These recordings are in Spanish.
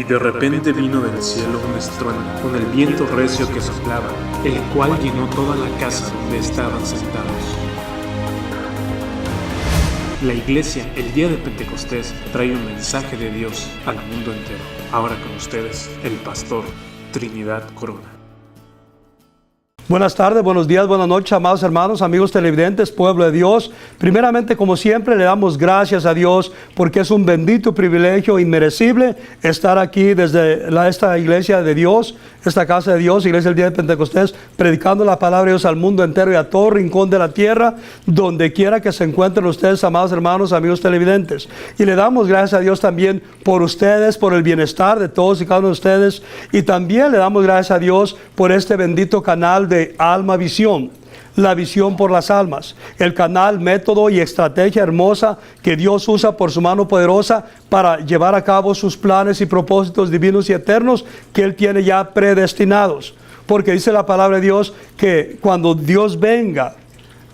Y de repente vino del cielo un estruendo, con el viento recio que soplaba, el cual llenó toda la casa donde estaban sentados. La iglesia, el día de Pentecostés, trae un mensaje de Dios al mundo entero. Ahora con ustedes, el pastor Trinidad Corona. Buenas tardes, buenos días, buenas noches, amados hermanos, amigos televidentes, pueblo de Dios. Primeramente, como siempre, le damos gracias a Dios porque es un bendito privilegio inmerecible estar aquí desde esta iglesia de Dios, esta casa de Dios, iglesia del día de Pentecostés, predicando la palabra de Dios al mundo entero y a todo rincón de la tierra, donde quiera que se encuentren ustedes, amados hermanos, amigos televidentes. Y le damos gracias a Dios también por ustedes, por el bienestar de todos y cada uno de ustedes. Y también le damos gracias a Dios por este bendito canal de Alma Visión, la visión por las almas, el canal, método y estrategia hermosa que Dios usa por su mano poderosa para llevar a cabo sus planes y propósitos divinos y eternos que Él tiene ya predestinados. Porque dice la palabra de Dios que cuando Dios venga,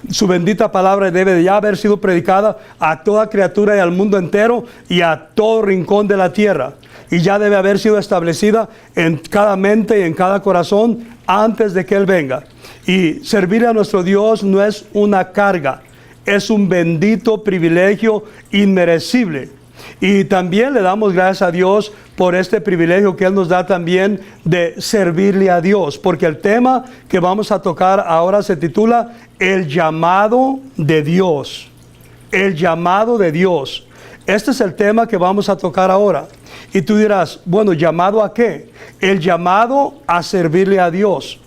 su bendita palabra debe de ya haber sido predicada a toda criatura y al mundo entero y a todo rincón de la tierra. Y ya debe haber sido establecida en cada mente y en cada corazón antes de que Él venga. Y servir a nuestro Dios no es una carga, es un bendito privilegio inmerecible. Y también le damos gracias a Dios por este privilegio que Él nos da también de servirle a Dios. Porque el tema que vamos a tocar ahora se titula El llamado de Dios. El llamado de Dios. Este es el tema que vamos a tocar ahora. Y tú dirás, bueno, ¿llamado a qué? El llamado a servirle a Dios.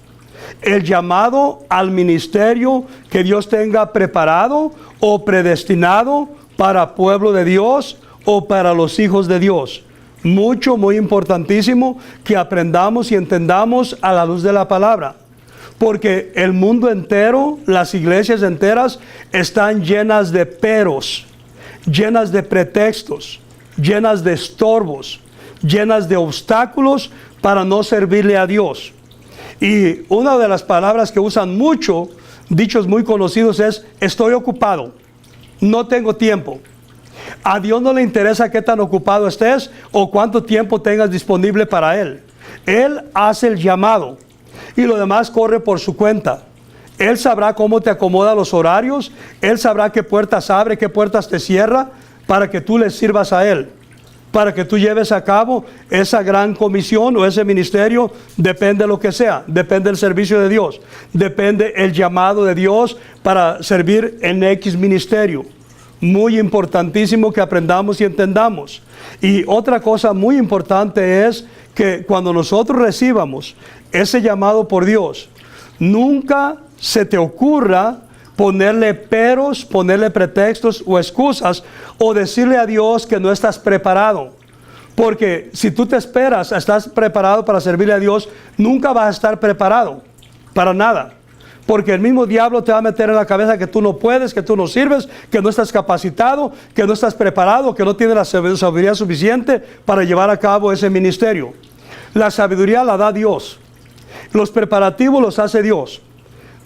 El llamado al ministerio que Dios tenga preparado o predestinado para pueblo de Dios o para los hijos de Dios. Muy importantísimo que aprendamos y entendamos a la luz de la palabra. Porque el mundo entero, las iglesias enteras están llenas de peros, llenas de pretextos, llenas de estorbos, llenas de obstáculos para no servirle a Dios. Y una de las palabras que usan mucho, dichos muy conocidos, es estoy ocupado, no tengo tiempo. A Dios no le interesa qué tan ocupado estés o cuánto tiempo tengas disponible para Él. Él hace el llamado y lo demás corre por su cuenta. Él sabrá cómo te acomoda los horarios, Él sabrá qué puertas abre, qué puertas te cierra para que tú le sirvas a Él, para que tú lleves a cabo esa gran comisión o ese ministerio, depende de lo que sea, depende del servicio de Dios, depende el llamado de Dios para servir en X ministerio. Muy importantísimo que aprendamos y entendamos. Y otra cosa muy importante es que cuando nosotros recibamos ese llamado por Dios, nunca se te ocurra ponerle peros, ponerle pretextos o excusas o decirle a Dios que no estás preparado. Porque si tú te esperas, estás preparado para servirle a Dios, nunca vas a estar preparado para nada. Porque el mismo diablo te va a meter en la cabeza que tú no puedes, que tú no sirves, que no estás capacitado, que no estás preparado, que no tienes la sabiduría suficiente para llevar a cabo ese ministerio. La sabiduría la da Dios. Los preparativos los hace Dios.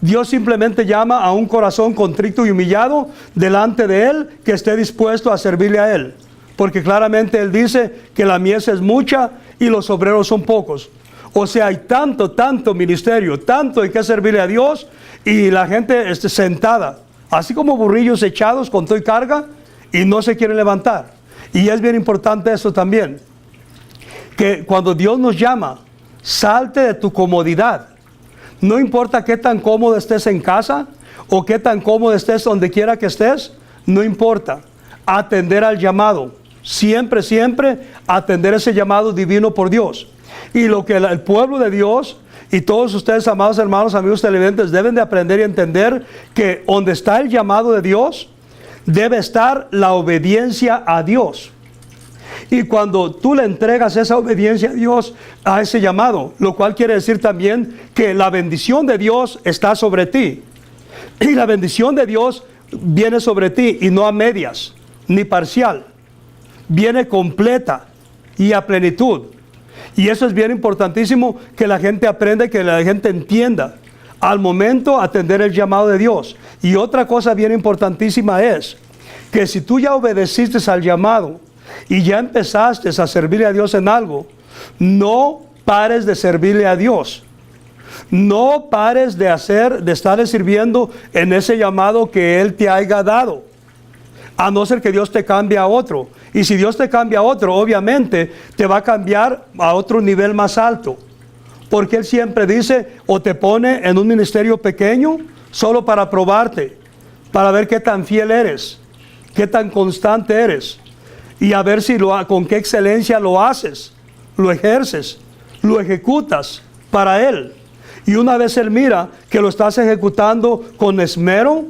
Dios simplemente llama a un corazón contrito y humillado delante de Él que esté dispuesto a servirle a Él. Porque claramente Él dice que la mies es mucha y los obreros son pocos. O sea, hay tanto ministerio, tanto en que servirle a Dios y la gente sentada, así como burrillos echados con toda carga y no se quieren levantar. Y es bien importante eso también, que cuando Dios nos llama, salte de tu comodidad. No importa qué tan cómodo estés en casa o qué tan cómodo estés donde quiera que estés, no importa. Atender al llamado, siempre atender ese llamado divino por Dios. Y lo que el pueblo de Dios y todos ustedes, amados hermanos, amigos televidentes, deben de aprender y entender que donde está el llamado de Dios, debe estar la obediencia a Dios. Y cuando tú le entregas esa obediencia a Dios, a ese llamado, lo cual quiere decir también que la bendición de Dios está sobre ti. Y la bendición de Dios viene sobre ti y no a medias, ni parcial. Viene completa y a plenitud. Y eso es bien importantísimo que la gente aprenda y que la gente entienda. Al momento atender el llamado de Dios. Y otra cosa bien importantísima es que si tú ya obedeciste al llamado y ya empezaste a servirle a Dios en algo, No pares de servirle a Dios. No pares de estarle sirviendo en ese llamado que Él te haya dado. A no ser que Dios te cambie a otro. Y si Dios te cambia a otro, obviamente te va a cambiar a otro nivel más alto. Porque Él siempre dice, o te pone en un ministerio pequeño, solo para probarte, para ver qué tan fiel eres, qué tan constante eres, y a ver si con qué excelencia lo haces, lo ejerces, lo ejecutas para Él. Y una vez Él mira que lo estás ejecutando con esmero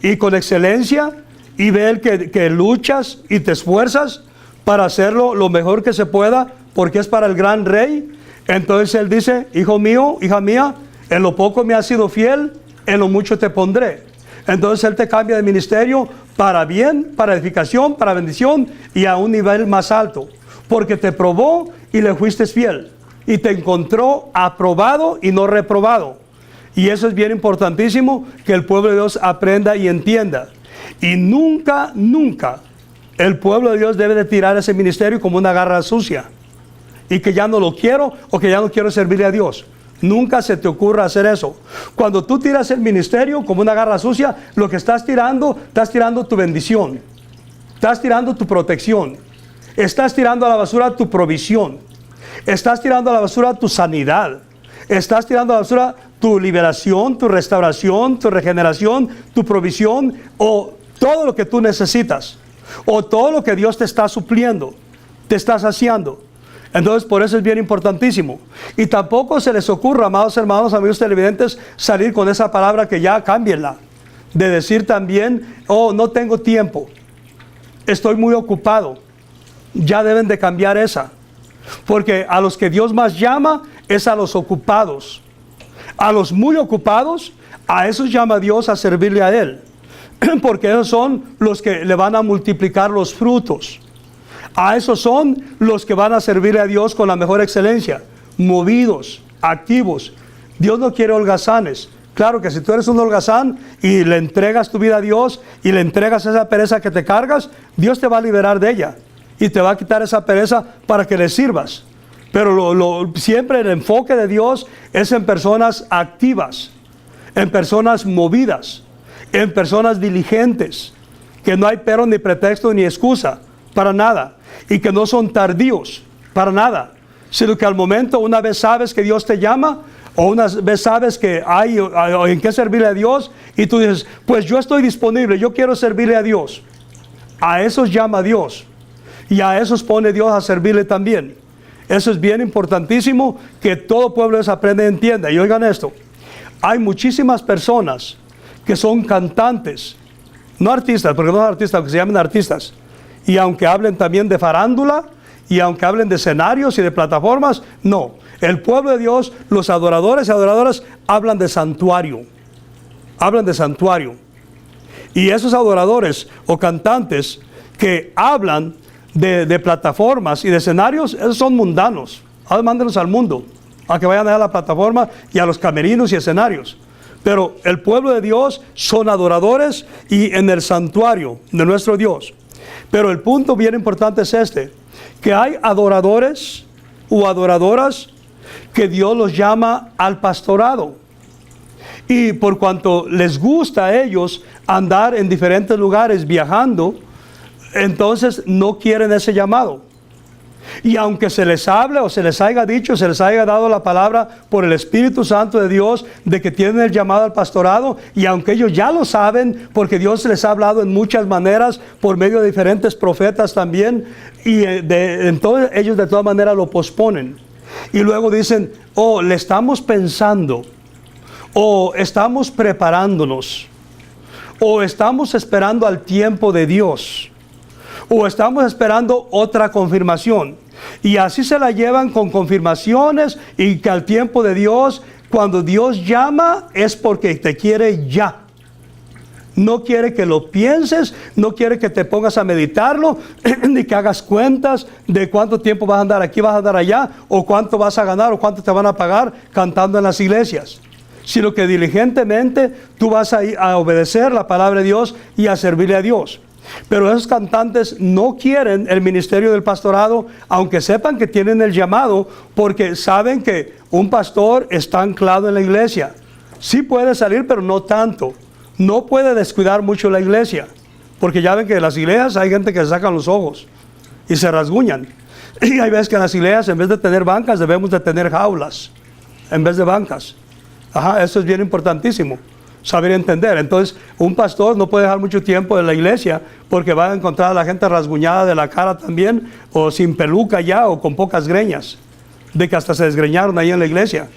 y con excelencia, y ve Él que luchas y te esfuerzas para hacerlo lo mejor que se pueda, porque es para el gran Rey, entonces Él dice, hijo mío, hija mía, en lo poco me has sido fiel, en lo mucho te pondré. Entonces Él te cambia de ministerio para bien, para edificación, para bendición y a un nivel más alto, porque te probó y le fuiste fiel, y te encontró aprobado y no reprobado. Y eso es bien importantísimo, que el pueblo de Dios aprenda y entienda. Y nunca, nunca el pueblo de Dios debe de tirar ese ministerio como una garra sucia, y que ya no lo quiero, o que ya no quiero servirle a Dios. Nunca se te ocurra hacer eso. Cuando tú tiras el ministerio como una garra sucia, lo que estás tirando tu bendición, estás tirando tu protección, estás tirando a la basura tu provisión, estás tirando a la basura tu sanidad, estás tirando a la basura tu liberación, tu restauración, tu regeneración, tu provisión, o todo lo que tú necesitas, o todo lo que Dios te está supliendo, te está saciando. Entonces, por eso es bien importantísimo. Y tampoco se les ocurra, amados hermanos, amigos televidentes, salir con esa palabra que ya cámbienla. De decir también, oh, no tengo tiempo, estoy muy ocupado. Ya deben de cambiar esa. Porque a los que Dios más llama es a los ocupados. A los muy ocupados, a esos llama Dios a servirle a Él. Porque esos son los que le van a multiplicar los frutos. A esos son los que van a servirle a Dios con la mejor excelencia, movidos, activos. Dios no quiere holgazanes. Claro que si tú eres un holgazán y le entregas tu vida a Dios y le entregas esa pereza que te cargas, Dios te va a liberar de ella y te va a quitar esa pereza para que le sirvas. Pero siempre el enfoque de Dios es en personas activas, en personas movidas, en personas diligentes, que no hay pero ni pretexto ni excusa para nada, y que no son tardíos para nada, sino que al momento, una vez sabes que Dios te llama, o una vez sabes que hay en qué servirle a Dios, y tú dices, pues yo estoy disponible, yo quiero servirle a Dios. A esos llama Dios, y a esos pone Dios a servirle también. Eso es bien importantísimo, que todo pueblo se aprenda y entienda. Y oigan esto, hay muchísimas personas que son cantantes, no artistas, porque no son artistas, aunque se llamen artistas, y aunque hablen también de farándula, y aunque hablen de escenarios y de plataformas, no. El pueblo de Dios, los adoradores y adoradoras, hablan de santuario. Hablan de santuario. Y esos adoradores o cantantes que hablan de plataformas y de escenarios, esos son mundanos. Ahora mándenos al mundo, a que vayan a la plataforma y a los camerinos y escenarios. Pero el pueblo de Dios son adoradores y en el santuario de nuestro Dios. Pero el punto bien importante es este, que hay adoradores o adoradoras que Dios los llama al pastorado. Y por cuanto les gusta a ellos andar en diferentes lugares viajando, entonces no quieren ese llamado. Y aunque se les hable o se les haya dicho, se les haya dado la palabra por el Espíritu Santo de Dios de que tienen el llamado al pastorado, y aunque ellos ya lo saben porque Dios les ha hablado en muchas maneras por medio de diferentes profetas también, y entonces ellos de todas maneras lo posponen. Y luego dicen, oh, le estamos pensando, o estamos preparándonos, o estamos esperando al tiempo de Dios, o estamos esperando otra confirmación. Y así se la llevan con confirmaciones, y que al tiempo de Dios, cuando Dios llama, es porque te quiere ya. No quiere que lo pienses, no quiere que te pongas a meditarlo, ni que hagas cuentas de cuánto tiempo vas a andar aquí, vas a andar allá, o cuánto vas a ganar, o cuánto te van a pagar cantando en las iglesias. Sino que diligentemente tú vas a obedecer la palabra de Dios y a servirle a Dios. Pero esos cantantes no quieren el ministerio del pastorado, aunque sepan que tienen el llamado, porque saben que un pastor está anclado en la iglesia. Sí puede salir, pero no tanto. No puede descuidar mucho la iglesia, porque ya ven que en las iglesias hay gente que se sacan los ojos y se rasguñan. Y hay veces que en las iglesias, en vez de tener bancas, debemos de tener jaulas en vez de bancas. Eso es bien importantísimo, saber entender. Entonces, un pastor no puede dejar mucho tiempo en la iglesia porque va a encontrar a la gente rasguñada de la cara también, o sin peluca ya, o con pocas greñas, de que hasta se desgreñaron ahí en la iglesia.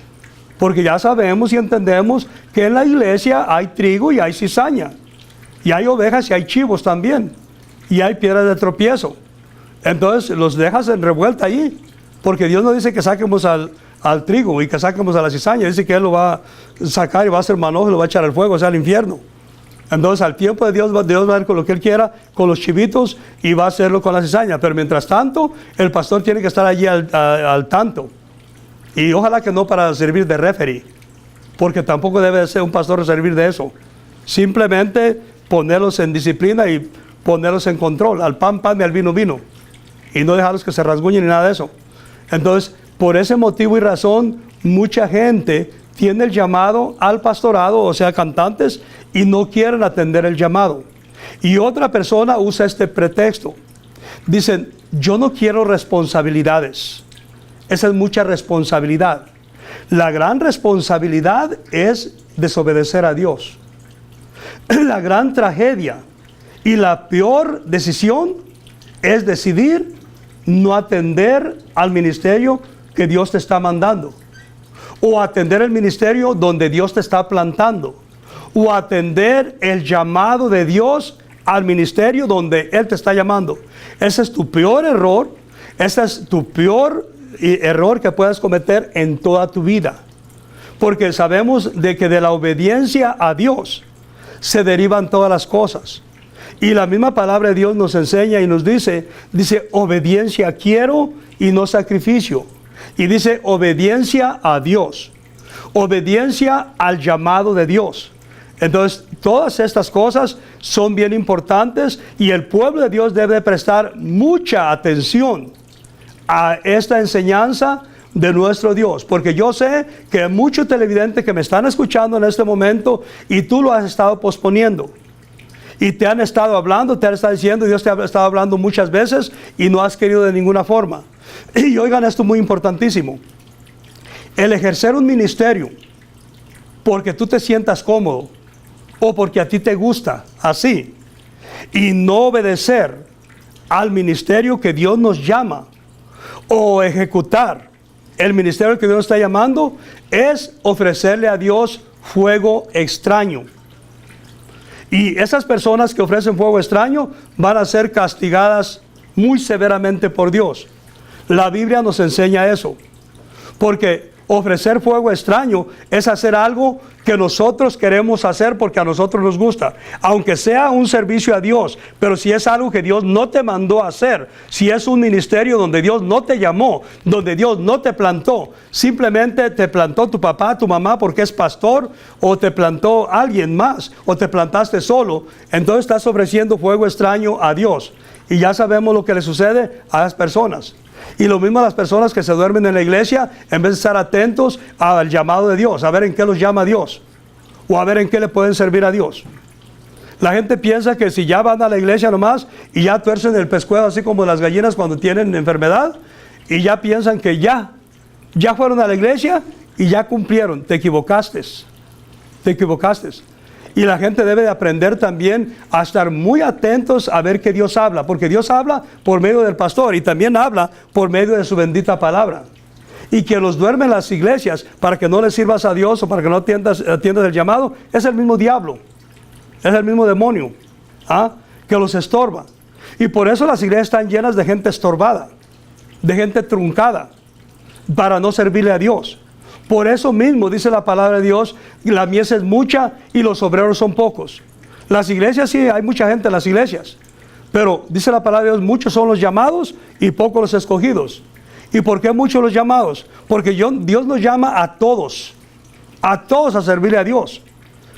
Porque ya sabemos y entendemos que en la iglesia hay trigo y hay cizaña, y hay ovejas y hay chivos también, y hay piedras de tropiezo. Entonces los dejas en revuelta ahí, porque Dios no dice que saquemos al trigo y que saquemos a la cizaña. Dice que Él lo va a sacar y va a hacer manojo y lo va a echar al fuego, o sea, al infierno. Entonces al tiempo de Dios va a ir con lo que Él quiera, con los chivitos, y va a hacerlo con la cizaña. Pero mientras tanto, el pastor tiene que estar allí al tanto. Y ojalá que no para servir de referee, porque tampoco debe ser un pastor servir de eso. Simplemente ponerlos en disciplina y ponerlos en control, al pan y al vino vino, y no dejarlos que se rasguñen ni nada de eso. Entonces, por ese motivo y razón, mucha gente tiene el llamado al pastorado, o sea, cantantes, y no quieren atender el llamado. Y otra persona usa este pretexto. Dicen, yo no quiero responsabilidades. Esa es mucha responsabilidad. La gran responsabilidad es desobedecer a Dios. La gran tragedia y la peor decisión es decidir no atender al ministerio que Dios te está mandando, o atender el ministerio donde Dios te está plantando, o atender el llamado de Dios al ministerio donde Él te está llamando. Ese es tu peor error. Ese es tu peor error que puedas cometer en toda tu vida, porque sabemos de que de la obediencia a Dios se derivan todas las cosas. Y la misma palabra de Dios nos enseña y nos dice obediencia quiero y no sacrificio. Y dice obediencia a Dios, obediencia al llamado de Dios. Entonces, todas estas cosas son bien importantes, y el pueblo de Dios debe prestar mucha atención a esta enseñanza de nuestro Dios, porque yo sé que hay muchos televidentes que me están escuchando en este momento y tú lo has estado posponiendo. Y te han estado hablando, te han estado diciendo, Dios te ha estado hablando muchas veces y no has querido de ninguna forma. Y oigan esto muy importantísimo. El ejercer un ministerio porque tú te sientas cómodo o porque a ti te gusta así, y no obedecer al ministerio que Dios nos llama, o ejecutar el ministerio que Dios nos está llamando, es ofrecerle a Dios fuego extraño. Y esas personas que ofrecen fuego extraño van a ser castigadas muy severamente por Dios. La Biblia nos enseña eso, porque ofrecer fuego extraño es hacer algo que nosotros queremos hacer porque a nosotros nos gusta, aunque sea un servicio a Dios. Pero si es algo que Dios no te mandó a hacer, si es un ministerio donde Dios no te llamó, donde Dios no te plantó, simplemente te plantó tu papá, tu mamá porque es pastor, o te plantó alguien más, o te plantaste solo, entonces estás ofreciendo fuego extraño a Dios. Y ya sabemos lo que le sucede a las personas. Y lo mismo a las personas que se duermen en la iglesia, en vez de estar atentos al llamado de Dios, a ver en qué los llama Dios, o a ver en qué le pueden servir a Dios. La gente piensa que si ya van a la iglesia nomás y ya tuercen el pescuezo, así como las gallinas cuando tienen enfermedad, y ya piensan que ya fueron a la iglesia y ya cumplieron. Te equivocaste. Y la gente debe de aprender también a estar muy atentos a ver que Dios habla, porque Dios habla por medio del pastor y también habla por medio de su bendita palabra. Y que los duerme en las iglesias para que no le sirvas a Dios o para que no atiendas el llamado, es el mismo diablo, es el mismo demonio, que los estorba. Y por eso las iglesias están llenas de gente estorbada, de gente truncada, para no servirle a Dios. Por eso mismo dice la palabra de Dios, la mies es mucha y los obreros son pocos. Las iglesias sí, hay mucha gente en las iglesias, pero dice la palabra de Dios, muchos son los llamados y pocos los escogidos. ¿Y por qué muchos los llamados? Porque Dios nos llama a todos a servirle a Dios.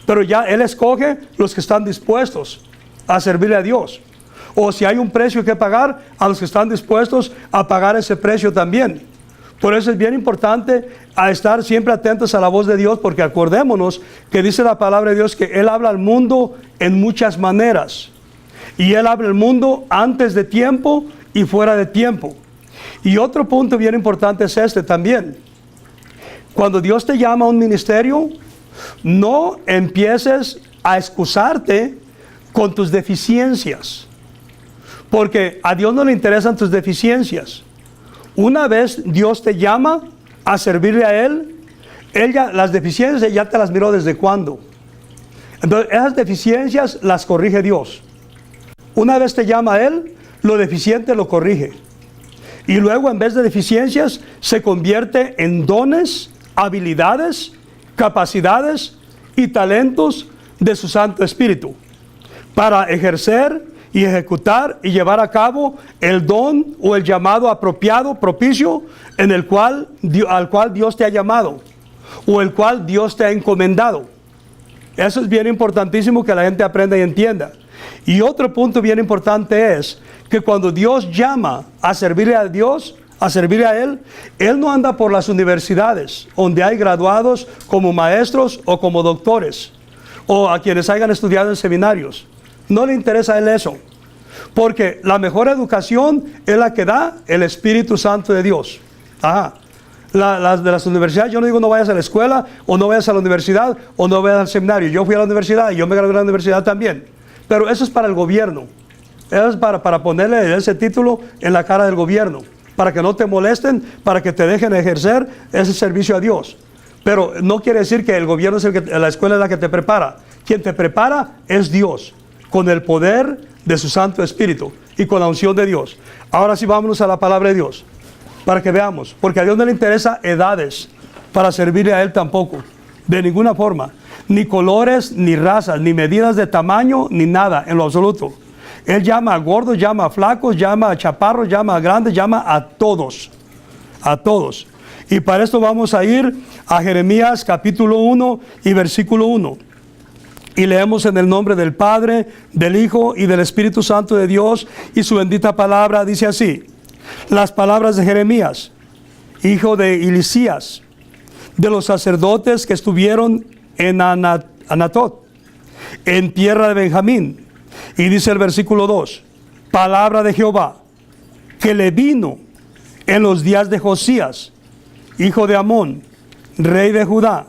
Pero ya Él escoge los que están dispuestos a servirle a Dios. O si hay un precio que pagar, a los que están dispuestos a pagar ese precio también. Por eso es bien importante a estar siempre atentos a la voz de Dios, porque acordémonos que dice la palabra de Dios que Él habla al mundo en muchas maneras. Y Él habla al mundo antes de tiempo y fuera de tiempo. Y otro punto bien importante es este también. Cuando Dios te llama a un ministerio, no empieces a excusarte con tus deficiencias, porque a Dios no le interesan tus deficiencias. Una vez Dios te llama a servirle a Él, las deficiencias ya te las miró desde cuándo. Entonces esas deficiencias las corrige Dios. Una vez te llama a Él, lo deficiente lo corrige. Y luego en vez de deficiencias se convierte en dones, habilidades, capacidades y talentos de su Santo Espíritu para ejercer y ejecutar y llevar a cabo el don o el llamado apropiado, propicio, al cual Dios te ha llamado o el cual Dios te ha encomendado. Eso es bien importantísimo que la gente aprenda y entienda. Y otro punto bien importante es que cuando Dios llama a servirle a Dios, a servirle a Él, Él no anda por las universidades donde hay graduados como maestros o como doctores o a quienes hayan estudiado en seminarios. No le interesa a Él eso, porque la mejor educación es la que da el Espíritu Santo de Dios. Las de las universidades, yo no digo no vayas a la escuela o no vayas a la universidad o no vayas al seminario. Yo fui a la universidad y yo me gradué de la universidad también, pero eso es para el gobierno. Eso es para ponerle ese título en la cara del gobierno, para que no te molesten, para que te dejen ejercer ese servicio a Dios. Pero no quiere decir que el gobierno es la escuela es la que te prepara. Quien te prepara es Dios, con el poder de su Santo Espíritu y con la unción de Dios. Ahora sí, vámonos a la palabra de Dios, para que veamos, porque a Dios no le interesa edades para servirle a Él tampoco, de ninguna forma, ni colores, ni razas, ni medidas de tamaño, ni nada, en lo absoluto. Él llama a gordos, llama a flacos, llama a chaparros, llama a grandes, llama a todos. A todos. Y para esto vamos a ir a Jeremías capítulo 1 y versículo 1. Y leemos en el nombre del Padre, del Hijo y del Espíritu Santo de Dios, y su bendita palabra dice así. Las palabras de Jeremías, hijo de Hilcías, de los sacerdotes que estuvieron en Anatot, en tierra de Benjamín. Y dice el versículo 2, palabra de Jehová, que le vino en los días de Josías, hijo de Amón, rey de Judá,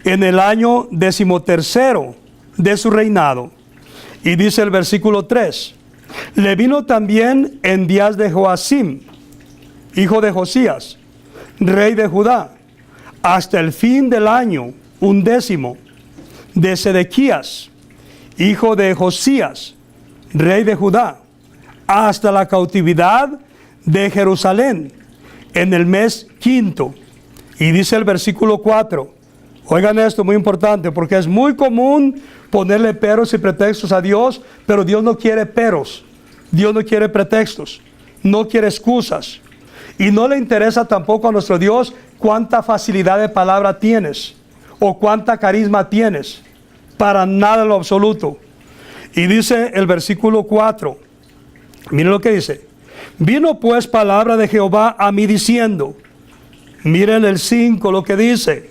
en el año 13º de su reinado. Y dice el versículo 3, le vino también en días de Joacim, hijo de Josías, rey de Judá, hasta el fin del año 11 de Sedequías, hijo de Josías, rey de Judá, hasta la cautividad de Jerusalén, en el mes 5. Y dice el versículo 4, oigan esto, muy importante, porque es muy común ponerle peros y pretextos a Dios, pero Dios no quiere peros, Dios no quiere pretextos, no quiere excusas, y no le interesa tampoco a nuestro Dios cuánta facilidad de palabra tienes, o cuánta carisma tienes, para nada en lo absoluto. Y dice el versículo 4, miren lo que dice, vino pues palabra de Jehová a mí diciendo, miren el 5 lo que dice,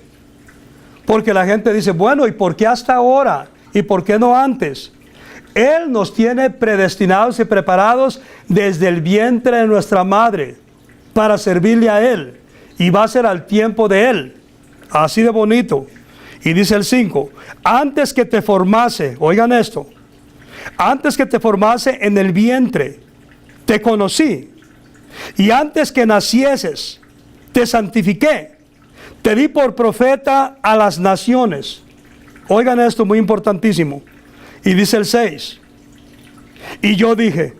porque la gente dice, bueno, ¿y por qué hasta ahora? ¿Y por qué no antes? Él nos tiene predestinados y preparados desde el vientre de nuestra madre para servirle a Él, y va a ser al tiempo de Él, así de bonito. Y dice el 5, antes que te formase, oigan esto, antes que te formase en el vientre, te conocí, y antes que nacieses, te santifiqué, te di por profeta a las naciones. Oigan esto, muy importantísimo. Y dice el 6, y yo dije,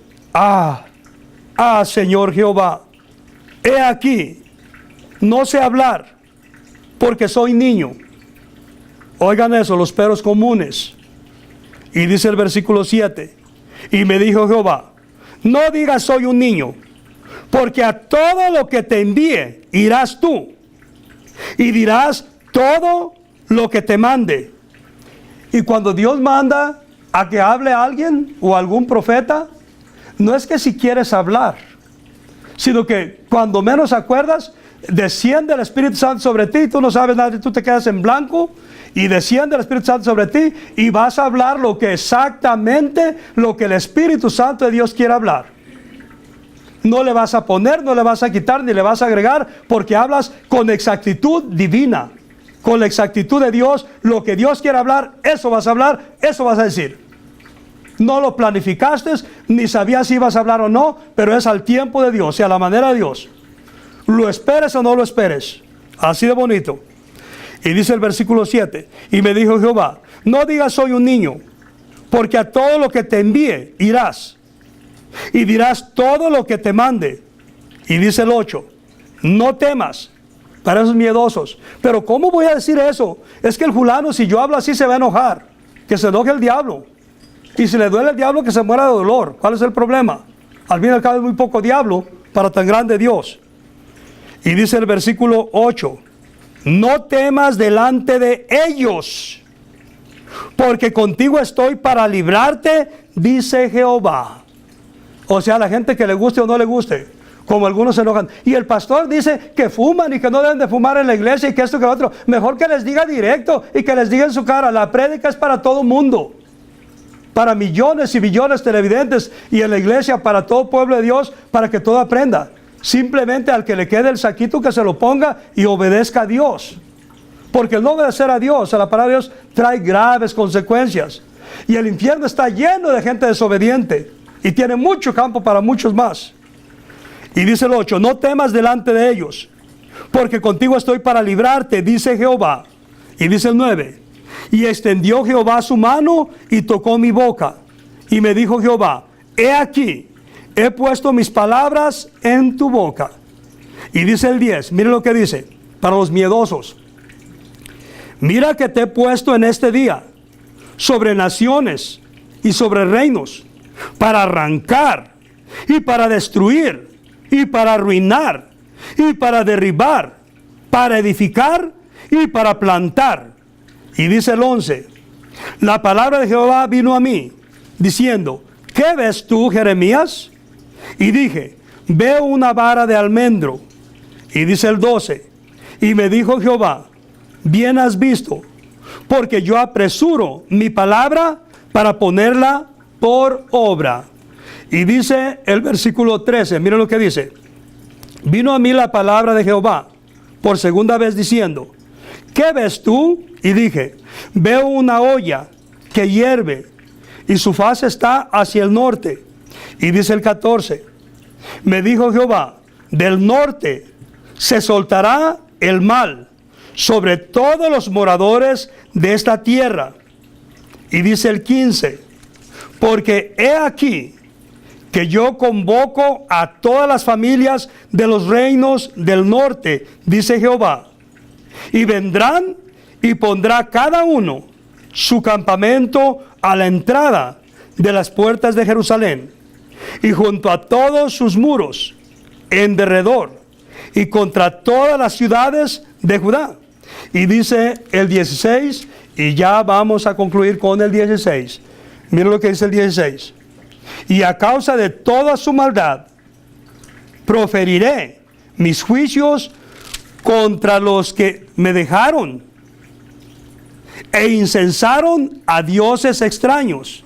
Señor Jehová, he aquí, no sé hablar, porque soy niño. Oigan eso, los peros comunes. Y dice el versículo 7, y me dijo Jehová, no digas soy un niño, porque a todo lo que te envíe irás tú, y dirás todo lo que te mande. Y cuando Dios manda a que hable a alguien o algún profeta, no es que si quieres hablar, sino que cuando menos acuerdas, desciende el Espíritu Santo sobre ti, tú no sabes nada, tú te quedas en blanco, y desciende el Espíritu Santo sobre ti, y vas a hablar exactamente lo que el Espíritu Santo de Dios quiere hablar. No le vas a poner, no le vas a quitar, ni le vas a agregar, porque hablas con exactitud divina, con la exactitud de Dios. Lo que Dios quiere hablar, eso vas a hablar, eso vas a decir. No lo planificaste, ni sabías si ibas a hablar o no, pero es al tiempo de Dios y a la manera de Dios. Lo esperes o no lo esperes. Así de bonito. Y dice el versículo 7, y me dijo Jehová, no digas soy un niño, porque a todo lo que te envíe irás, y dirás todo lo que te mande. Y dice el 8, no temas, para esos miedosos. Pero ¿cómo voy a decir eso? Es que el fulano, si yo hablo así, se va a enojar. Que se enoje el diablo. Y si le duele el diablo, que se muera de dolor. ¿Cuál es el problema? Al fin y al cabo es muy poco diablo para tan grande Dios. Y dice el versículo 8, no temas delante de ellos, porque contigo estoy para librarte, dice Jehová. O sea, la gente que le guste o no le guste, como algunos se enojan. Y el pastor dice que fuman y que no deben de fumar en la iglesia y que esto que lo otro. Mejor que les diga directo y que les diga en su cara, la prédica es para todo mundo. Para millones y billones de televidentes, y en la iglesia para todo pueblo de Dios, para que todo aprenda. Simplemente al que le quede el saquito, que se lo ponga y obedezca a Dios. Porque el no obedecer a Dios, a la palabra de Dios, trae graves consecuencias. Y el infierno está lleno de gente desobediente, y tiene mucho campo para muchos más. Y dice el 8, no temas delante de ellos, porque contigo estoy para librarte, dice Jehová. Y dice el 9, y extendió Jehová su mano y tocó mi boca. Y me dijo Jehová, he aquí, he puesto mis palabras en tu boca. Y dice el 10, mire lo que dice, para los miedosos. Mira que te he puesto en este día sobre naciones y sobre reinos, para arrancar y para destruir y para arruinar y para derribar, para edificar y para plantar. Y dice el 11, la palabra de Jehová vino a mí, diciendo, ¿qué ves tú, Jeremías? Y dije, veo una vara de almendro. Y dice el 12, y me dijo Jehová, bien has visto, porque yo apresuro mi palabra para ponerla por obra. Y dice el versículo 13, mira lo que dice, vino a mí la palabra de Jehová por segunda vez diciendo, ¿qué ves tú? Y dije, veo una olla que hierve y su faz está hacia el norte. Y dice el 14, me dijo Jehová, del norte se soltará el mal sobre todos los moradores de esta tierra. Y dice el 15, porque he aquí que yo convoco a todas las familias de los reinos del norte, dice Jehová, y vendrán y pondrá cada uno su campamento a la entrada de las puertas de Jerusalén, y junto a todos sus muros en derredor, y contra todas las ciudades de Judá. Y dice el 16, y ya vamos a concluir con el 16. Mira lo que dice el 16. Y a causa de toda su maldad, proferiré mis juicios contra los que me dejaron e incensaron a dioses extraños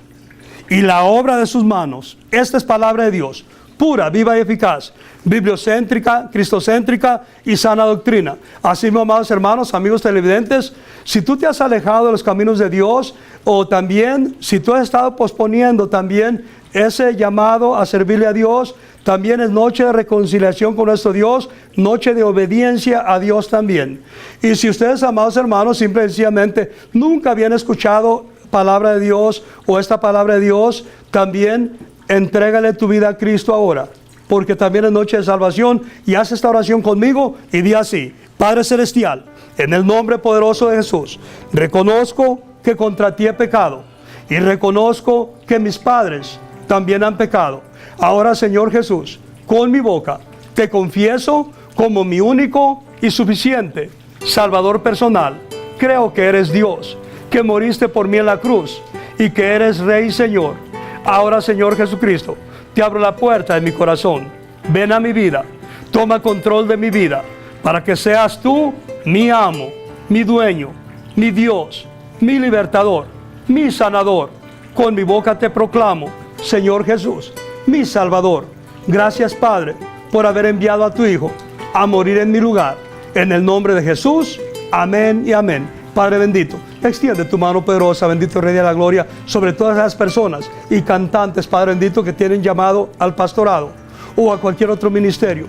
y la obra de sus manos. Esta es palabra de Dios, pura, viva y eficaz, bibliocéntrica, cristocéntrica y sana doctrina. Así, amados hermanos, amigos televidentes, si tú te has alejado de los caminos de Dios, o también si tú has estado posponiendo también ese llamado a servirle a Dios, también es noche de reconciliación con nuestro Dios, noche de obediencia a Dios también. Y si ustedes, amados hermanos, simple y sencillamente nunca habían escuchado palabra de Dios o esta palabra de Dios, también entrégale tu vida a Cristo ahora, porque también es noche de salvación. Y haz esta oración conmigo y di así: Padre Celestial, en el nombre poderoso de Jesús, reconozco que contra ti he pecado y reconozco que mis padres también han pecado. Ahora, Señor Jesús, con mi boca te confieso como mi único y suficiente Salvador personal. Creo que eres Dios, que moriste por mí en la cruz y que eres Rey y Señor. Ahora, Señor Jesucristo, te abro la puerta de mi corazón. Ven a mi vida, toma control de mi vida, para que seas tú mi amo, mi dueño, mi Dios, mi libertador, mi sanador. Con mi boca te proclamo, Señor Jesús, mi Salvador. Gracias, Padre, por haber enviado a tu Hijo a morir en mi lugar. En el nombre de Jesús, amén y amén. Padre bendito, extiende tu mano poderosa, bendito Rey de la Gloria, sobre todas las personas y cantantes, Padre bendito, que tienen llamado al pastorado o a cualquier otro ministerio.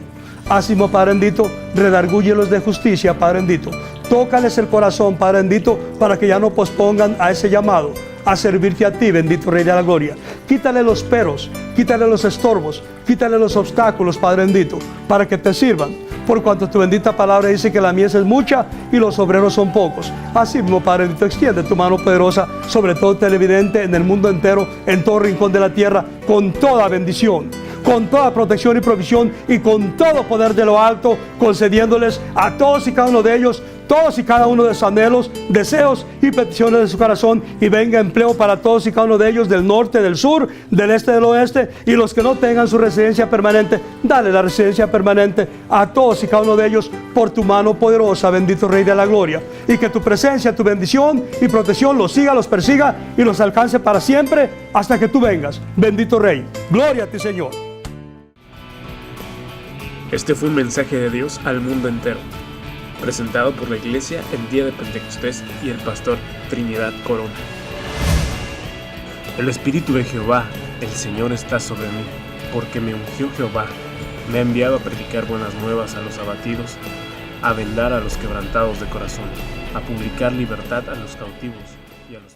Así mismo, Padre bendito, redargúyelos de justicia, Padre bendito. Tócales el corazón, Padre bendito, para que ya no pospongan a ese llamado, a servirte a ti, bendito Rey de la Gloria. Quítale los peros, quítale los estorbos, quítale los obstáculos, Padre bendito, para que te sirvan. Por cuanto tu bendita palabra dice que la mies es mucha y los obreros son pocos. Así mismo, Padre bendito, extiende tu mano poderosa sobre todo televidente en el mundo entero, en todo rincón de la tierra, con toda bendición, con toda protección y provisión y con todo poder de lo alto, concediéndoles a todos y cada uno de ellos todos y cada uno de sus anhelos, deseos y peticiones de su corazón, y venga empleo para todos y cada uno de ellos, del norte, del sur, del este, del oeste, y los que no tengan su residencia permanente, dale la residencia permanente a todos y cada uno de ellos por tu mano poderosa, bendito Rey de la Gloria, y que tu presencia, tu bendición y protección los siga, los persiga y los alcance para siempre hasta que tú vengas, bendito Rey. Gloria a ti, Señor. Este fue un mensaje de Dios al mundo entero, presentado por la Iglesia el día de Pentecostés y el pastor Trinidad Corona. El Espíritu de Jehová, el Señor, está sobre mí, porque me ungió Jehová, me ha enviado a predicar buenas nuevas a los abatidos, a vendar a los quebrantados de corazón, a publicar libertad a los cautivos y a los